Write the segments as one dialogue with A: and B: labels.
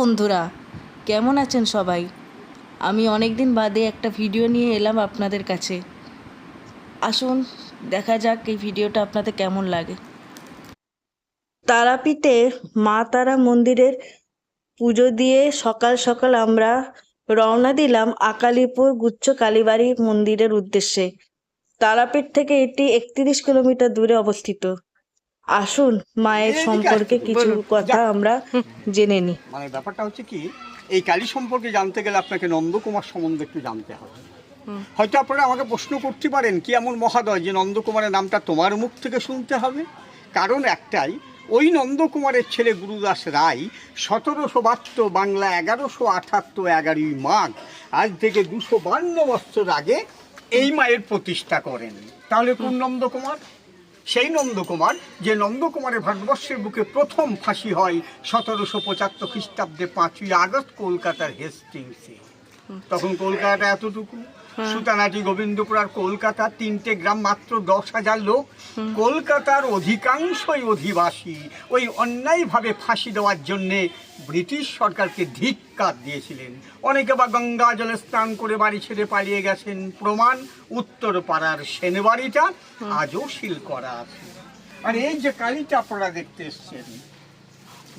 A: বন্ধুরা, কেমন আছেন সবাই? আমি অনেক দিন বাদে একটা ভিডিও নিয়ে এলাম আপনাদের কাছে। আসুন দেখা যাক এই ভিডিওটা আপনাদের কেমন লাগে। তারাপীঠে মা তারা মন্দিরের পুজো দিয়ে সকাল সকাল আমরা রওনা দিলাম আকালিপুর গুচ্ছ কালীবাড়ি মন্দিরের উদ্দেশ্যে। তারাপীঠ থেকে এটি 31 কিলোমিটার দূরে অবস্থিত। আসুন মায়ের সম্পর্কে কিছু কথা আমরা জেনে নিই।
B: মানে ব্যাপারটা হচ্ছে কি, এই কালী সম্পর্কে জানতে গেলে আপনাকে নন্দকুমার সম্বন্ধে একটু জানতে হবে। হয়তো আপনারা আমাকে প্রশ্ন করতে পারেন, কি এমন মহাদয় যে নন্দকুমারের নামটা তোমার মুখ থেকে শুনতে হবে? কারণ একটাই, ওই নন্দকুমারের ছেলে গুরুদাস রায় 1772 বাংলা 1178 11ই মাঘ, আজ থেকে 252 বছর আগে এই মায়ের প্রতিষ্ঠা করেন। তাহলে কোন নন্দকুমার? সেই নন্দকুমার যে নন্দকুমারের ভারতবর্ষের বুকে প্রথম ফাঁসি হয় 1775 খ্রিস্টাব্দে 5ই আগস্ট কলকাতার হেস্টিংসে। তখন কলকাতা এতটুকু, সুতানাটি, গোবিন্দপুর আর কলকাতা, 3টে গ্রাম, মাত্র 10,000 লোক। কলকাতার অধিকাংশই অধিবাসী ওই অন্যায়ভাবে ফাঁসি দেওয়ার জন্যে ব্রিটিশ সরকারকে ধিক্কার দিয়েছিলেন। অনেকে বা গঙ্গা জলে স্নান করে বাড়ি ছেড়ে পালিয়ে গেছেন। প্রমাণ উত্তর পাড়ার সেনবাড়িটা আজও সিল করা আছে। আর এই যে কালীটা আপনারা দেখতে এসছেন,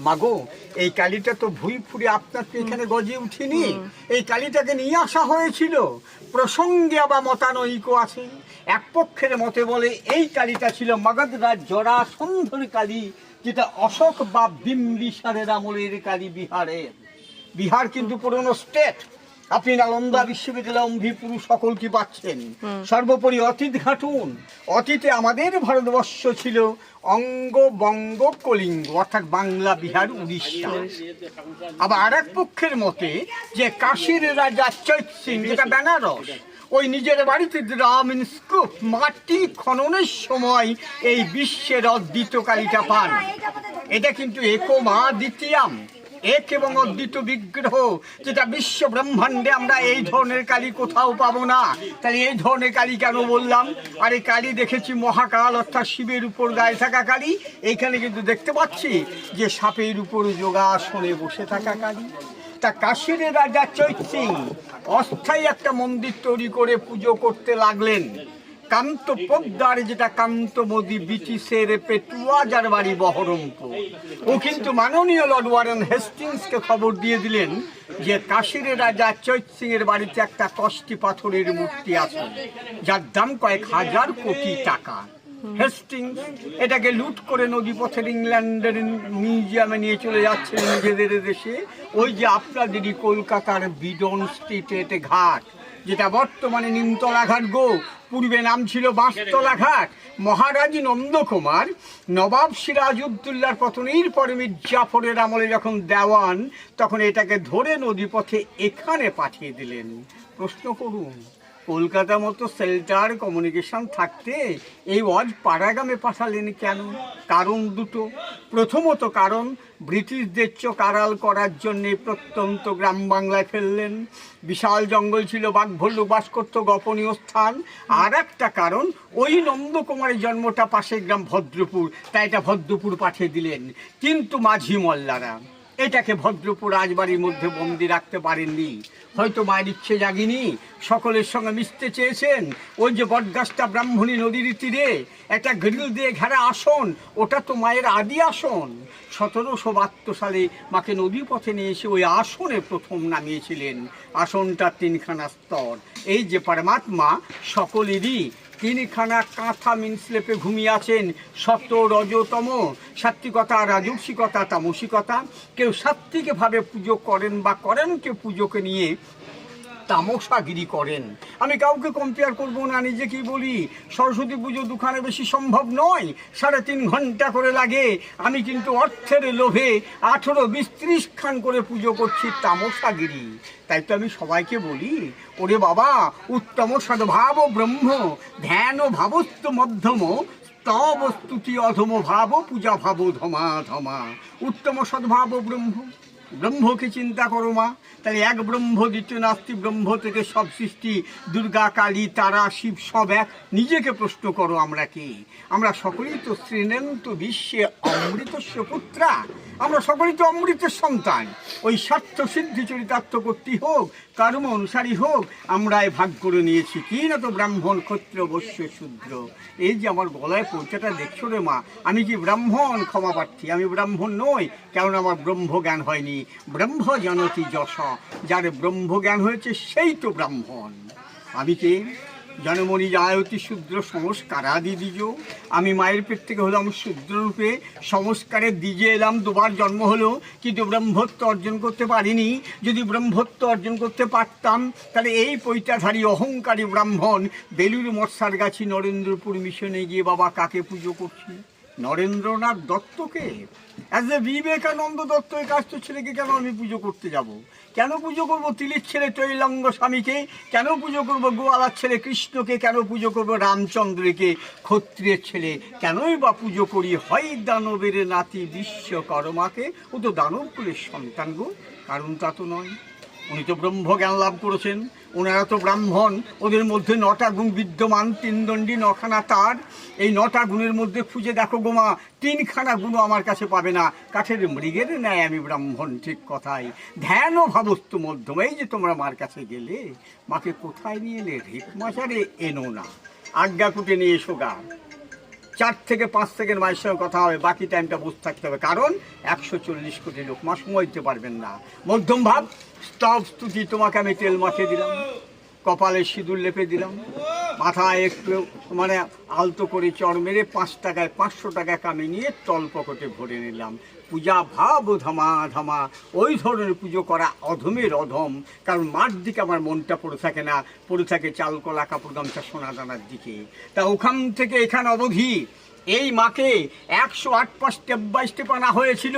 B: মাগো, এই কালীটা তো ভুঁই ফুরে আপনার তো এখানে গজে উঠিনি। এই কালীটাকে নিয়ে আসা হয়েছিল। প্রসঙ্গে আবার মতানৈক্য আছে। এক পক্ষের মতে বলে এই কালীটা ছিল মগধ রাজ জরাসন্ধর কালী, যেটা অশোক বা বিম্বিসারের আমলের কালী বিহারের। বিহার কিন্তু পুরনো স্টেট। আপনি নালন্দা বিশ্ববিদ্যালয়, অম্বিপুর সকল কি পাচ্ছেন। সর্বোপরি অতীত ঘাটুন। অতীতে আমাদের ভারতবর্ষ ছিল অঙ্গ বঙ্গ কলিঙ্গ, অর্থাৎ বাংলা, বিহার, উড়িষ্যা। আবার আর এক পক্ষের মতে যে কাশীর রাজা চৈত সিং, যেটা বেনারস, ওই নিজের বাড়িতে রামিনস্কুপ মাটি খননের সময় এই বিশ্বের অদ্বিতীয় কালীটা পান। এটা কিন্তু একমা দ্বিতীয়াম, এক এবং অদ্বিতীয় বিগ্রহ, যেটা বিশ্ব ব্রহ্মাণ্ডে আমরা এই ধরনের কালী কোথাও পাবো না। তাহলে এই ধরনের কালী কেন বললাম? আর এই কালী দেখেছি মহাকাল, অর্থাৎ শিবের উপর গায়ে থাকা কালী। এইখানে কিন্তু দেখতে পাচ্ছি যে সাপের উপর যোগাসনে বসে থাকা কালী। তা কাশীর রাজা চৈত সিং অস্থায়ী একটা মন্দির তৈরি করে পুজো করতে লাগলেন। কান্ত পোদ্দার, যেটা কান্তমোদী ব্রিটিশের পেটুয়া, যার বাড়ি বহরমপুর, ও কিন্তু মাননীয় লর্ড ওয়ারেন হেস্টিংসকে খবর দিয়ে দিলেন যে কাশীর রাজা চৈত সিং এর বাড়িতে একটা কষ্টি পাথরের মূর্তি আছে, যার দাম কয়েক হাজার কোটি টাকা। হেস্টিংস এটাকে লুট করে নদীপথের ইংল্যান্ডের মিউজিয়ামে নিয়ে চলে যাচ্ছেন নিজেদের দেশে। ওই যে আপনাদেরই কলকাতার বিডন স্ট্রিটের ঘাট, যেটা বর্তমানে নিমতলা ঘাট গো, পূর্বে নাম ছিল বাঁশতলা ঘাট। মহারাজ নন্দকুমার নবাব সিরাজউদ্দৌলার পতনের পরে মীর জাফরের আমলে যখন দেওয়ান, তখন এটাকে ধরে নদীপথে এখানে পাঠিয়ে দিলেন। প্রশ্ন করুন, কলকাতা মতো সেল্টার কমিউনিকেশন থাকতে এই ওয়াজ পাড়াগ্রামে পাঠালেন কেন? কারণ দুটো। প্রথমত কারণ ব্রিটিশদের চোখ আড়াল করার জন্যে প্রত্যন্ত গ্রাম বাংলায় ফেললেন। বিশাল জঙ্গল ছিল, বাঘ ভল্লুক বাস করত, গোপনীয় স্থান। আর একটা কারণ, ওই নন্দকুমারের জন্মটা পাশের গ্রাম ভদ্রপুর, তাই এটা ভদ্রপুর পাঠিয়ে দিলেন। কিন্তু মাঝি মোল্লারা এটাকে ভদ্রপুর রাজবাড়ির মধ্যে বন্দি রাখতে পারেননি। হয়তো মায়ের ইচ্ছে জাগিনি, সকলের সঙ্গে মিশতে চেয়েছেন। ওই যে বটগাছটা ব্রাহ্মণী নদীর তীরে একটা গ্রিল দিয়ে ঘেরা আসন, ওটা তো মায়ের আদি আসন। 1772 সালে মাকে নদী পথে নিয়ে এসে ওই আসনে প্রথম নামিয়েছিলেন। আসনটা 3খানা স্তর। এই যে পরমাত্মা সকলেরই 3খানা কাঁথা মিনস্লেপে ঘুমিয়ে আছেন। সত্য, রজতম, সাত্ত্বিকতা, রাজসিকতা, তামসিকতা। কেউ সাত্ত্বিকভাবে পুজো করেন বা করেন কেউ পুজোকে নিয়ে তামসাগিরি করেন। আমি কাউকে কম্পেয়ার করবো না, নিজেকেই বলি, সরস্বতী পুজো দুখানে বেশি সম্ভব নয়, 3.5 ঘন্টা করে লাগে। আমি কিন্তু অর্থের লোভে 18, 20, 30 খান করে পুজো করছি, তামসাগিরি। তাই তো আমি সবাইকে বলি, ওরে বাবা, উত্তম সদ্ভাব ব্রহ্ম ধ্যান ভাবস্ত মধ্যম স্তব স্তুতি অধম ভাব পূজা ভাব ধমা ধমা। উত্তম সদ্ভাব ব্রহ্ম, ব্রহ্মকে চিন্তা করো মা। তাহলে এক ব্রহ্ম, দ্বিতীয় নাস্তি। ব্রহ্ম থেকে সব সৃষ্টি, দুর্গা, কালী, তারা, শিব সব এক। নিজেকে প্রশ্ন করো, আমরা কি? আমরা সকলেই তো শ্রীনন্ত বিশ্বে অমৃতস্য পুত্রা। আমরা সকলেই তো অমৃতের সন্তান। ওই স্বার্থ সিদ্ধি চরিতার্থ করতে হোক, কর্ম অনুসারী হোক, আমরা এ ভাগ করে নিয়েছি কি না তো ব্রাহ্মণ ক্ষত্রিয় বৈশ্য শূদ্র। এই যে আমার গলায় পৈতাটা দেখছো রে মা, আমি কি ব্রাহ্মণ? ক্ষমা প্রার্থী, আমি ব্রাহ্মণ নই, কারণ আমার ব্রহ্মজ্ঞান হয়নি। ব্রহ্ম জানতি যশ, যার ব্রহ্মজ্ঞান হয়েছে সেই তো ব্রাহ্মণ। আমি কে? জনমণি জায়তি শূদ্র সংস্কারাদি দ্বিজ। আমি মায়ের পেট থেকে হলাম শূদ্ররূপে, সংস্কারের দ্বিজে এলাম, দুবার জন্ম হলো, কিন্তু ব্রহ্মত্ব অর্জন করতে পারিনি। যদি ব্রহ্মত্ব অর্জন করতে পারতাম তাহলে এই পৈতাধারী অহংকারী ব্রাহ্মণ বেলুর মৎস্যার গাছি নরেন্দ্রপুর মিশনে গিয়ে বাবা কাকে পুজো করছি? নরেন্দ্রনাথ দত্তকে। অ্যাজ এ বিবেকানন্দ দত্ত এই কাজ ছেলেকে কেন আমি পুজো করতে যাব? কেন পুজো করবো তিলির ছেলে তৈলঙ্গ স্বামীকে? কেন পুজো করবো গোয়ালার ছেলে কৃষ্ণকে? কেন পুজো করবো রামচন্দ্রকে? ক্ষত্রিয়ের ছেলে কেনই বা পুজো করি? হয় দানবের নাতি বিশ্বকর্মাকে। ও তো দানবকুলের সন্তান গো, কারণ তা তো নয়। উনি তো ব্রহ্মজ্ঞান লাভ করেছেন, ওনারা তো ব্রাহ্মণ। ওদের মধ্যে 9টা গুণ বিদ্যমান, 3 দণ্ডী 9খানা তার। এই 9টা গুণের মধ্যে খুঁজে দেখো গোমা, 3খানা গুণও আমার কাছে পাবে না। কাঠের মৃগের ন্যায় আমি ব্রাহ্মণ, ঠিক কথাই। ধ্যান ও ভাবস্তু মধ্যম। এই যে তোমরা মার কাছে গেলে, মাকে কোথায় নিয়ে এলে? রেপ মাজারে এনো না, আজ্ঞা কুটে নিয়ে এসো গা। 4 থেকে 5 সেকেন্ড মায়ের সঙ্গে কথা হবে, বাকি টাইমটা বসে থাকতে হবে, কারণ 140 কোটি লোক, মা সময় দিতে পারবেন না। মধ্যম ভাব, স্তব স্তুতি, তোমাকে আমি তেল মাখিয়ে দিলাম, কপালে সিঁদুর লেপে দিলাম, মাথায় একটু মানে আলতো করে চড় মেরে 5 টাকায় 500 টাকা কামিয়ে নিয়ে তল পকেটে ভরে নিলাম। পূজা ভাব ধামা ধামা, ওই ধরনের পুজো করা অধমের অধম। কারণ মার দিকে আমার মনটা পড়ে থাকে না, পড়ে থাকে চাল কলা কাপড় গামছা সোনা দানার দিকে। তা ওখান থেকে এখানে অবধি এই মাকে 108 স্টেপ বাই স্টেপ আনা হয়েছিল।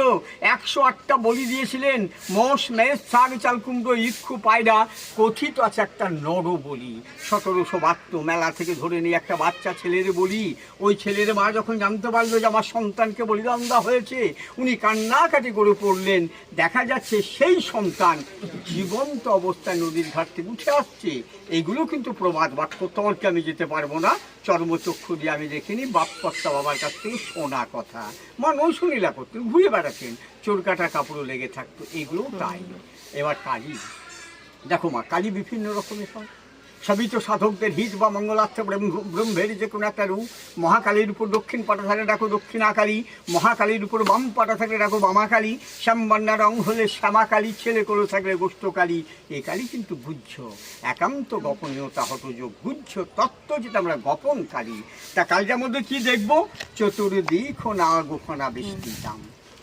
B: 108টা বলি দিয়েছিলেন, মোষ মেষ শাক চাল কুমড়ো ইক্ষু পায়রা, কথিত আছে একটা নর বলি। 1772 মেলা থেকে ধরে নিয়ে একটা বাচ্চা ছেলের বলি। ওই ছেলের মা যখন জানতে পারলো যে আমার সন্তানকে বলিদান দেওয়া হয়েছে, উনি কান্নাকাটি করে পড়লেন। দেখা যাচ্ছে সেই সন্তান জীবন্ত অবস্থায় নদীর ঘাট থেকে উঠে আসছে। এইগুলো কিন্তু প্রবাদ বাক্য, তর্কে আমি যেতে পারবো না, চর্মচক্ষু দিয়ে আমি দেখিনি। বাপ্পা বাবার কাছ থেকে শোনা কথা। মা নৌশুনীলা করতেন, ঘুরে বেড়াতেন, চোর কাটা কাপড়ও লেগে থাকতো, এগুলোও তাই। এবার কালী, দেখো মা, কালী বিভিন্ন রকমের হয়। সবই তো সাধকদের হিত বা মঙ্গলার্থে ব্রহ্মের যে কোনো একটা রূপ। মহাকালীর উপর দক্ষিণ পাটা থাকলে ডাকো দক্ষিণাকালী, মহাকালীর উপর বাম পাটা থাকলে ডাকো বামাকালী, শ্যামবর্ণা রং হলে শ্যামাকালী, ছেলে কোলো থাকলে গোষ্ঠকালী। এই কালী কিন্তু গুহ্য, একান্ত গোপনীয়তা হতযোগ, গুহ্য তত্ত্ব, যেটা আমরা গোপন কালী। তা কালীটার মধ্যে কি দেখবো? চতুর্দিক না গোফনা বেষ্টিতাম,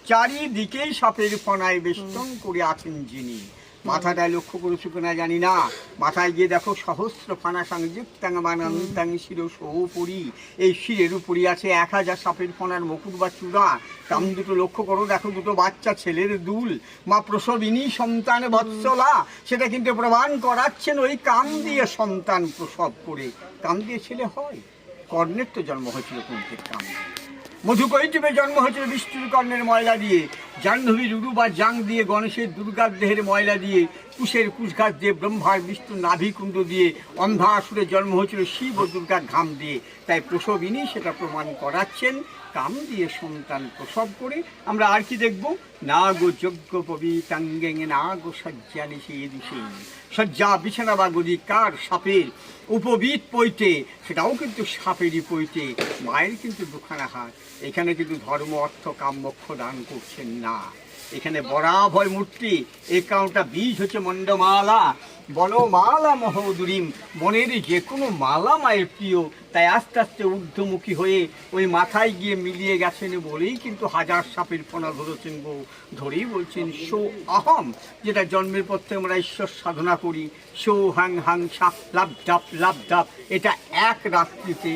B: চারিদিকেই সাপের ফনায় বেষ্টন করে আছেন যিনি। মাথাটায় লক্ষ্য করেছো কিনা জানি না, মাথায় গিয়ে দেখো সহস্র ফানা সংযুক্তাং মানন্তাং শিরো সৌপরি। এই শিরের উপরই আছে 1000 সাপের ফনার মুকুট বা চূড়া। কাম দুটো লক্ষ্য করো, দেখো দুটো বাচ্চা ছেলের দুল। মা প্রসবিনী সন্তান বৎসলা, সেটা কিন্তু প্রমাণ করাচ্ছেন ওই কাম দিয়ে সন্তান প্রসব করে। কাম দিয়ে ছেলে হয়? কর্ণের তো জন্ম হয়েছিল কুন্তির কাম দিয়ে। মধুকৈটবে জন্ম হয়েছিল বিষ্ণুর কর্ণের ময়লা দিয়ে, জাহ্নবীর উরু বা জাং দিয়ে, গণেশের দুর্গার দেহের ময়লা দিয়ে, কুশের কুশঘাস দিয়ে, ব্রহ্মার বিষ্ণুর নাভিকুণ্ড দিয়ে, অন্ধাসুরের জন্ম হয়েছিল শিব ও দুর্গার ঘাম দিয়ে। তাই প্রসবিনী সেটা প্রমাণ করাচ্ছেন, কাম দিয়ে সন্তান প্রসব করে। আমরা আর কি দেখব? না গো যজ্ঞ পবিতাঙ্গে না গো শয্যা নিশে দিশে। শয্যা বিছানা বা গদি কার? সাপের। উপবিত পৈতে, সেটাও কিন্তু সাপেরই পৈতে। মায়ের কিন্তু দুখানা হাত। এখানে কিন্তু ধর্ম অর্থ কাম মোক্ষ দান করছেন না, এখানে বরাভয় মূর্তি। একাউন্টটা বীজ হচ্ছে মণ্ডমালা, বনমালা মহোদুরীম। মনের যে কোনো মালা মায়ের প্রিয়। তাই আস্তে আস্তে ঊর্ধ্বমুখী হয়ে ওই মাথায় গিয়ে মিলিয়ে গেছেন বলেই কিন্তু 1000 সাপের ফোনা ধরেছেন গো। ধরেই বলছেন সো অহম, যেটা জন্মের পর থেকে আমরা ঈশ্বর সাধনা করি। সো হাং হাং সাপ লাভ ডাপ, এটা এক রাত্রিতে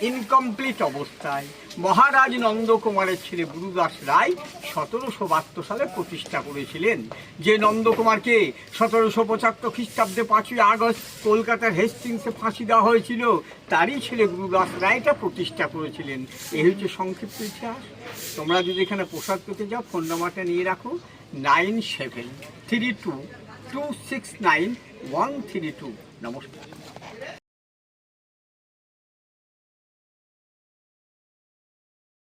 B: ইনকমপ্লিট অবস্থায় মহারাজ নন্দকুমারের ছেলে গুরুদাস রায় 1772 সালে প্রতিষ্ঠা করেছিলেন। যে নন্দকুমারকে 1775 খ্রিস্টাব্দে 5ই আগস্ট কলকাতার হেস্টিংসে ফাঁসি দেওয়া হয়েছিল, তারই ছেলে গুরুদাস রায় এটা প্রতিষ্ঠা করেছিলেন। এই হচ্ছে সংক্ষিপ্ত ইতিহাস। তোমরা যদি এখানে প্রসাদ পেতে যাও, ফোন নাম্বারটা নিয়ে রাখো 9732269132। নমস্কার।